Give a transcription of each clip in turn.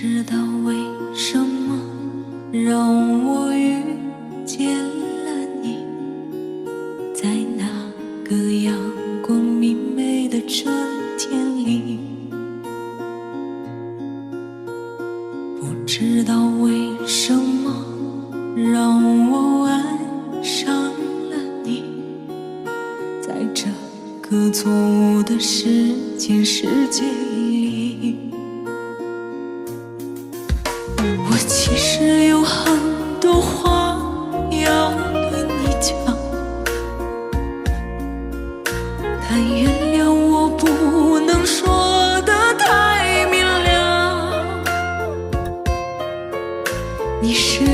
知道为什么让我遇见了你，在那个阳光明媚的春天里，不知道为什么让我爱上了你，在这个错误的世界里，我其实有很多话要对你讲，但原谅我不能说得太明了。你是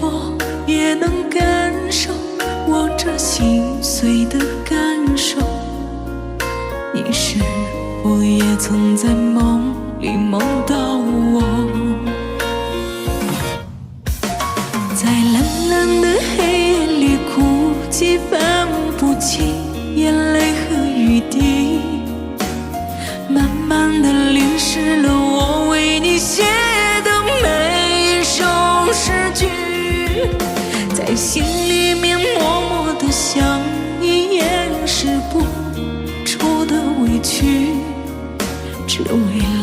否也能感受我这心碎的感受？你是否也曾在梦里梦到我？在蓝蓝的黑夜里哭泣，分不清眼泪和雨滴，慢慢地淋湿了我为你写的每一首诗句，在心里面默默地向你掩饰不住的委屈，只为了